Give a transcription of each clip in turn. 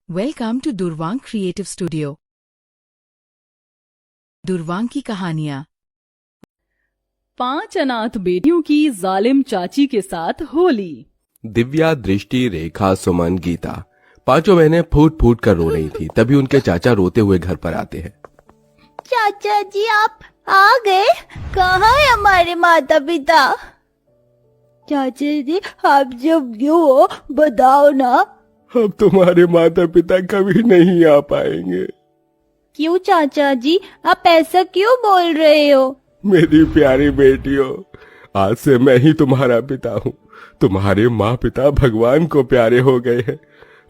Welcome to Durvang creative studio. Durvang की कहानियाँ। 5 अनाथ बेटियों की जालिम चाची के साथ होली। दिव्या, दृष्टि, रेखा, सुमन, गीता 5 बहनें फूट फूट कर रो रही थी। तभी उनके चाचा रोते हुए घर पर आते हैं। चाचा जी आप आ गए? कहाँ है हमारे माता पिता? चाचा जी आप जब क्यों हो बताओ ना। अब तुम्हारे माता पिता कभी नहीं आ पाएंगे। क्यों चाचा जी आप ऐसा क्यों बोल रहे हो? मेरी प्यारी बेटियों, आज से मैं ही तुम्हारा पिता हूँ। तुम्हारे माँ पिता भगवान को प्यारे हो गए हैं।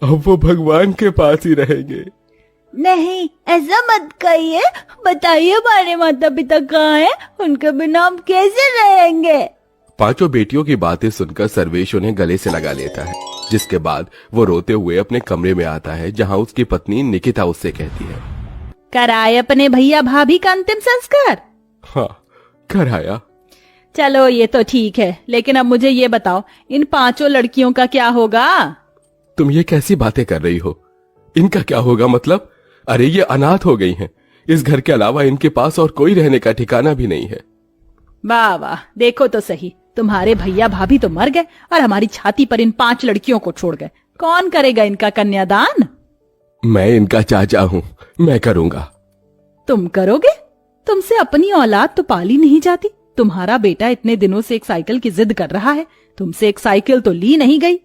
अब वो भगवान के पास ही रहेंगे। नहीं ऐसा मत कहिए। बताइए हमारे माता पिता कहाँ हैं? उनके बिना हम कैसे रहेंगे? 5 बेटियों की बातें सुनकर सर्वेश उन्हें गले से लगा लेता है, जिसके बाद वो रोते हुए अपने कमरे में आता है, जहाँ उसकी पत्नी निकिता उससे कहती है, कराए अपने भैया भाभी का अंतिम संस्कार? हाँ कराया। चलो ये तो ठीक है, लेकिन अब मुझे ये बताओ, इन 5 लड़कियों का क्या होगा? तुम ये कैसी बातें कर रही हो? इनका क्या होगा मतलब? अरे ये अनाथ हो गई हैं। इस घर के अलावा इनके पास और कोई रहने का ठिकाना भी नहीं है। वाह वाह, देखो तो सही, तुम्हारे भैया भाभी तो मर गए और हमारी छाती पर इन 5 लड़कियों को छोड़ गए। कौन करेगा इनका कन्यादान? मैं इनका चाचा हूँ, मैं करूँगा। तुम करोगे? तुमसे अपनी औलाद तो पाली नहीं जाती। तुम्हारा बेटा इतने दिनों से एक साइकिल की जिद कर रहा है, तुमसे एक साइकिल तो ली नहीं गई।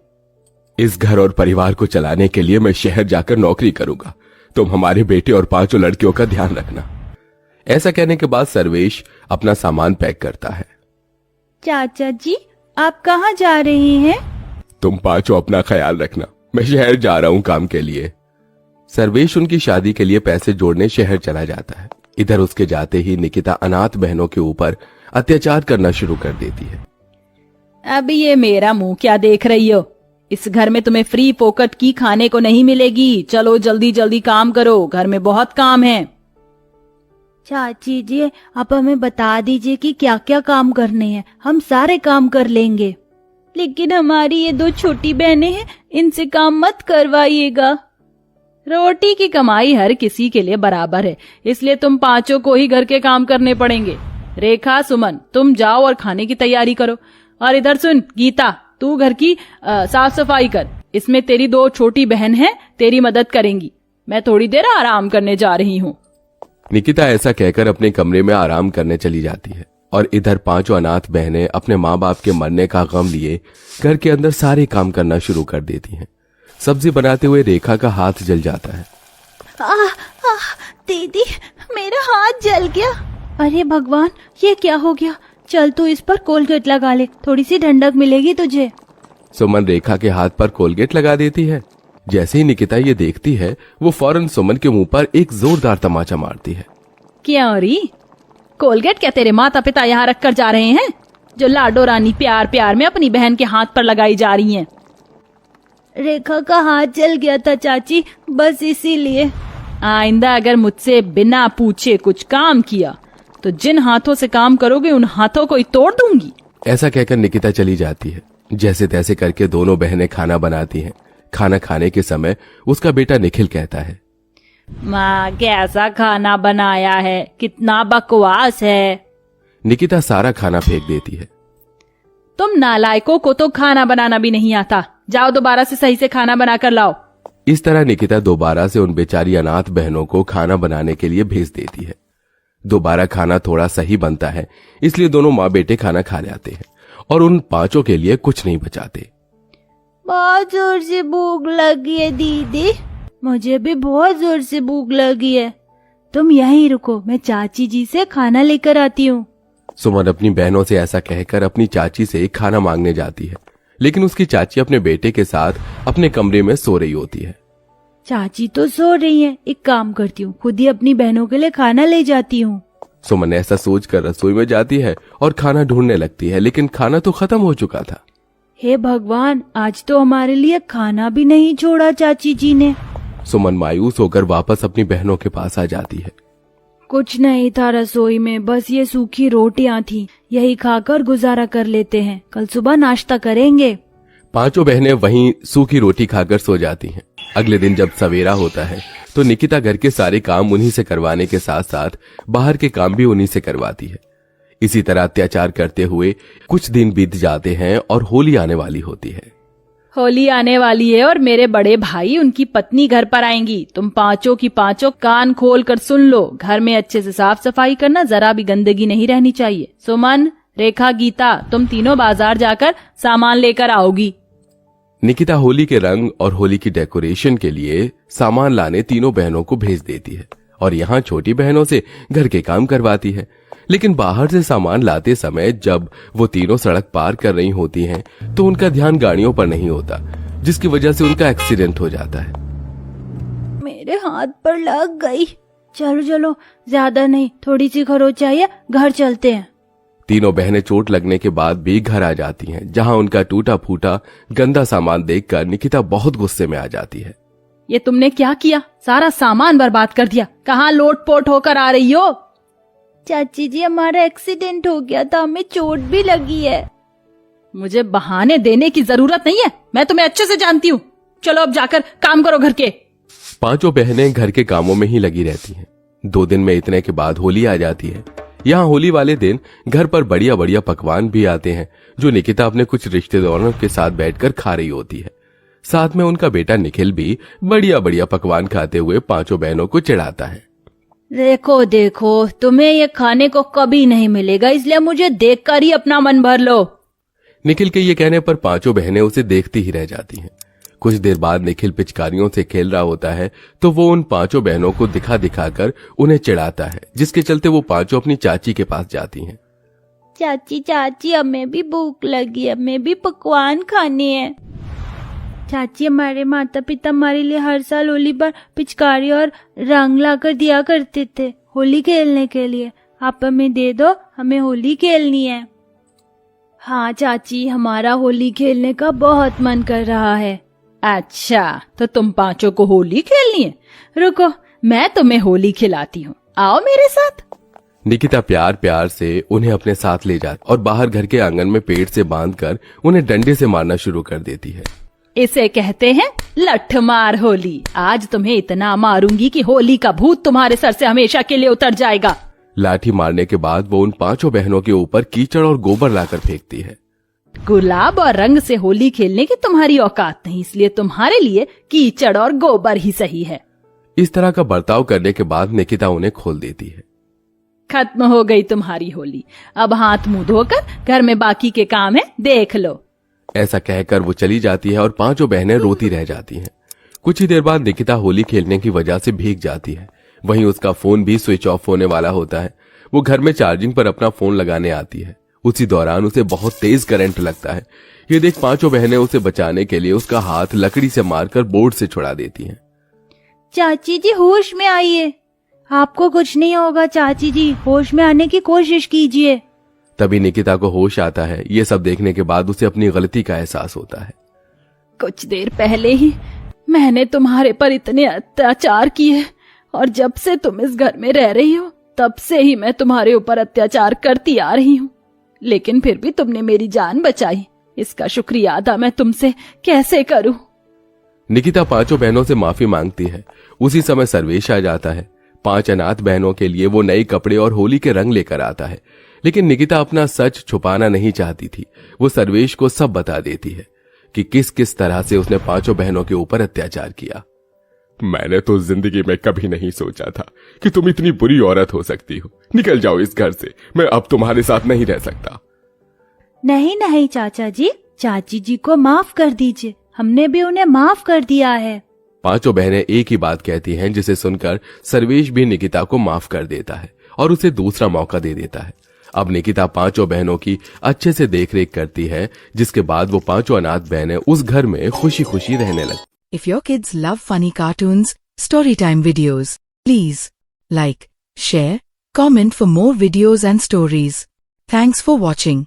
इस घर और परिवार को चलाने के लिए मैं शहर जाकर नौकरी करूंगा। तुम हमारे बेटे और 5 लड़कियों का ध्यान रखना। ऐसा कहने के बाद सर्वेश अपना सामान पैक करता है। चाचा जी आप कहाँ जा रहे हैं? तुम 5 अपना ख्याल रखना, मैं शहर जा रहा हूँ काम के लिए। सर्वेश उनकी शादी के लिए पैसे जोड़ने शहर चला जाता है। इधर उसके जाते ही निकिता अनाथ बहनों के ऊपर अत्याचार करना शुरू कर देती है। अब ये मेरा मुंह क्या देख रही हो? इस घर में तुम्हें फ्री पोकट की खाने को नहीं मिलेगी। चलो जल्दी जल्दी काम करो, घर में बहुत काम है। चाची जी आप हमें बता दीजिए कि क्या क्या काम करने हैं, हम सारे काम कर लेंगे। लेकिन हमारी ये 2 छोटी बहनें हैं, इनसे काम मत करवाइएगा। रोटी की कमाई हर किसी के लिए बराबर है, इसलिए तुम 5 को ही घर के काम करने पड़ेंगे। रेखा, सुमन तुम जाओ और खाने की तैयारी करो। और इधर सुन गीता, तू घर की साफ सफाई कर। इसमें तेरी 2 छोटी बहन हैं, तेरी मदद करेंगी। मैं थोड़ी देर आराम करने जा रही हूँ। निकिता ऐसा कहकर अपने कमरे में आराम करने चली जाती है और इधर 5 अनाथ बहनें अपने माँ बाप के मरने का गम लिए घर के अंदर सारे काम करना शुरू कर देती हैं। सब्जी बनाते हुए रेखा का हाथ जल जाता है। दीदी मेरा हाथ जल गया। अरे भगवान ये क्या हो गया? चल तू इस पर कोलगेट लगा ले, थोड़ी सी ठंडक मिलेगी तुझे। सुमन रेखा के हाथ पर कोलगेट लगा देती है। जैसे ही निकिता ये देखती है, वो फौरन सुमन के मुंह पर एक जोरदार तमाचा मारती है। क्यों री? कोलगेट क्या तेरे माता पिता यहाँ रख कर जा रहे हैं, जो लाडो रानी प्यार प्यार में अपनी बहन के हाथ पर लगाई जा रही हैं? रेखा का हाथ जल गया था चाची, बस इसीलिए। आइंदा अगर मुझसे बिना पूछे कुछ काम किया तो जिन हाथों से काम करोगे उन हाथों को ही तोड़ दूंगी। ऐसा कहकर निकिता चली जाती है। जैसे तैसे करके दोनों बहनें खाना बनाती हैं। खाना खाने के समय उसका बेटा निखिल कहता है, माँ कैसा खाना बनाया है, कितना बकवास है। निकिता सारा खाना फेंक देती है। तुम नालायकों को तो खाना बनाना भी नहीं आता। जाओ दोबारा से सही से खाना बना कर लाओ। इस तरह निकिता दोबारा से उन बेचारी अनाथ बहनों को खाना बनाने के लिए भेज देती है। दोबारा खाना थोड़ा सही बनता है, इसलिए दोनों माँ बेटे खाना खा जाते हैं और उन 5 के लिए कुछ नहीं बचाते। बहुत जोर से भूख लगी है दीदी। मुझे भी बहुत जोर से भूख लगी है। तुम यहीं रुको, मैं चाची जी से खाना लेकर आती हूँ। सुमन अपनी बहनों से ऐसा कहकर अपनी चाची से खाना मांगने जाती है, लेकिन उसकी चाची अपने बेटे के साथ अपने कमरे में सो रही होती है। चाची तो सो रही है, एक काम करती हूँ, खुद ही अपनी बहनों के लिए खाना ले जाती हूँ। सुमन ऐसा सोचकर रसोई में जाती है और खाना ढूंढने लगती है, लेकिन खाना तो खत्म हो चुका था। हे भगवान, आज तो हमारे लिए खाना भी नहीं छोड़ा चाची जी ने। सुमन मायूस होकर वापस अपनी बहनों के पास आ जाती है। कुछ नहीं था रसोई में, बस ये सूखी रोटियां थी, यही खाकर गुजारा कर लेते हैं, कल सुबह नाश्ता करेंगे। 5 बहनें वहीं सूखी रोटी खाकर सो जाती हैं। अगले दिन जब सवेरा होता है तो निकिता घर के सारे काम उन्हीं से करवाने के साथ साथ बाहर के काम भी उन्हीं से करवाती है। इसी तरह अत्याचार करते हुए कुछ दिन बीत जाते हैं और होली आने वाली होती है। होली आने वाली है और मेरे बड़े भाई उनकी पत्नी घर पर आएंगी। तुम पांचों की पांचों कान खोल कर सुन लो। घर में अच्छे से साफ सफाई करना, जरा भी गंदगी नहीं रहनी चाहिए। सुमन, रेखा, गीता, तुम तीनों बाजार जाकर सामान लेकर आओगी। निकिता होली के रंग और होली की डेकोरेशन के लिए सामान लाने तीनों बहनों को भेज देती है और यहाँ छोटी बहनों से घर के काम करवाती है। लेकिन बाहर से सामान लाते समय जब वो तीनों सड़क पार कर रही होती हैं तो उनका ध्यान गाड़ियों पर नहीं होता, जिसकी वजह से उनका एक्सीडेंट हो जाता है। मेरे हाथ पर लग गई। चलो चलो, ज्यादा नहीं, थोड़ी सी खरोच चाहिए, घर चलते हैं। तीनों बहनें चोट लगने के बाद भी घर आ जाती हैं, जहां उनका टूटा फूटा गंदा सामान देखकर निकिता बहुत गुस्से में आ जाती है। ये तुमने क्या किया? सारा सामान बर्बाद कर दिया। कहाँ लोटपोट होकर आ रही हो? चाची जी, हमारा एक्सीडेंट हो गया था, हमें चोट भी लगी है। मुझे बहाने देने की जरूरत नहीं है, मैं तुम्हें अच्छे से जानती हूँ। चलो अब जाकर काम करो घर के। पांचों बहनें घर के कामों में ही लगी रहती हैं। 2 दिन में इतने के बाद होली आ जाती है। यहाँ होली वाले दिन घर पर बढ़िया बढ़िया पकवान भी आते हैं, जो निकिता अपने कुछ रिश्तेदारों के साथ बैठकर खा रही होती है। साथ में उनका बेटा निखिल भी बढ़िया बढ़िया पकवान खाते हुए पांचों बहनों को चिढ़ाता है। देखो देखो, तुम्हें ये खाने को कभी नहीं मिलेगा, इसलिए मुझे देखकर ही अपना मन भर लो। निखिल के ये कहने पर पांचों बहनें उसे देखती ही रह जाती हैं। कुछ देर बाद निखिल पिचकारियों से खेल रहा होता है तो वो उन पांचों बहनों को दिखा दिखाकर उन्हें चिढ़ाता है, जिसके चलते वो पांचों अपनी चाची के पास जाती हैं। चाची चाची, हमें भी भूख लगी, हमें भी पकवान खाने हैं। चाची, हमारे माता पिता हमारे लिए हर साल होली पर पिचकारी और रंग लाकर दिया करते थे होली खेलने के लिए। आप हमें दे दो, हमें होली खेलनी है। हाँ चाची, हमारा होली खेलने का बहुत मन कर रहा है। अच्छा, तो तुम पांचों को होली खेलनी है? रुको, मैं तुम्हें होली खिलाती हूँ, आओ मेरे साथ। निकिता प्यार प्यार से उन्हें अपने साथ ले जाती और बाहर घर के आंगन में पेड़ से बांधकर उन्हें डंडे से मारना शुरू कर देती है। इसे कहते हैं लठमार होली। आज तुम्हें इतना मारूंगी कि होली का भूत तुम्हारे सर से हमेशा के लिए उतर जाएगा। लाठी मारने के बाद वो उन पांचों बहनों के ऊपर कीचड़ और गोबर लाकर फेंकती है। गुलाब और रंग से होली खेलने की तुम्हारी औकात नहीं, इसलिए तुम्हारे लिए कीचड़ और गोबर ही सही है। इस तरह का बर्ताव करने के बाद निकिता उन्हें खोल देती है। खत्म हो गई तुम्हारी होली। अब हाथ मुंह धोकर घर में बाकी के काम है, देख लो। ऐसा कहकर वो चली जाती है और पांचों बहनें रोती रह जाती हैं। कुछ ही देर बाद निकिता होली खेलने की वजह से भीग जाती है। वहीं उसका फोन भी स्विच ऑफ होने वाला होता है। वो घर में चार्जिंग पर अपना फोन लगाने आती है। उसी दौरान उसे बहुत तेज करंट लगता है। ये देख पांचों बहनें उसे बचाने के लिए उसका हाथ लकड़ी से मारकर बोर्ड से छुड़ा देती हैं। चाची जी, होश में आइए, आपको कुछ नहीं होगा। चाची जी, होश में आने की कोशिश कीजिए। तभी निकिता को होश आता है। ये सब देखने के बाद उसे अपनी गलती का एहसास होता है। कुछ देर पहले ही मैंने तुम्हारे पर इतने अत्याचार किए और जब से तुम इस घर में रह रही हो तब से ही मैं तुम्हारे ऊपर अत्याचार करती आ रही हूँ, लेकिन फिर भी तुमने मेरी जान बचाई। इसका शुक्रिया अदा मैं तुमसे कैसे करूं? निकिता पांचों बहनों से माफी मांगती है। उसी समय सर्वेश आ जाता है। 5 अनाथ बहनों के लिए वो नए कपड़े और होली के रंग लेकर आता है, लेकिन निकिता अपना सच छुपाना नहीं चाहती थी। वो सर्वेश को सब बता देती है कि किस किस तरह से उसने पांचों बहनों के ऊपर अत्याचार किया। मैंने तो जिंदगी में कभी नहीं सोचा था कि तुम इतनी बुरी औरत हो सकती हो। निकल जाओ इस घर से, मैं अब तुम्हारे साथ नहीं रह सकता। नहीं नहीं चाचा जी, चाची जी को माफ कर दीजिए, हमने भी उन्हें माफ कर दिया है। पांचों बहनें एक ही बात कहती हैं, जिसे सुनकर सर्वेश भी निकिता को माफ कर देता है और उसे दूसरा मौका दे देता है। अब निकिता पांचों बहनों की अच्छे से देखरेख करती है, जिसके बाद वो पांचों अनाथ बहनें उस घर में खुशी खुशी रहने लगती। If your kids love funny cartoons, storytime videos, please like, share, comment for more videos and stories. Thanks for watching.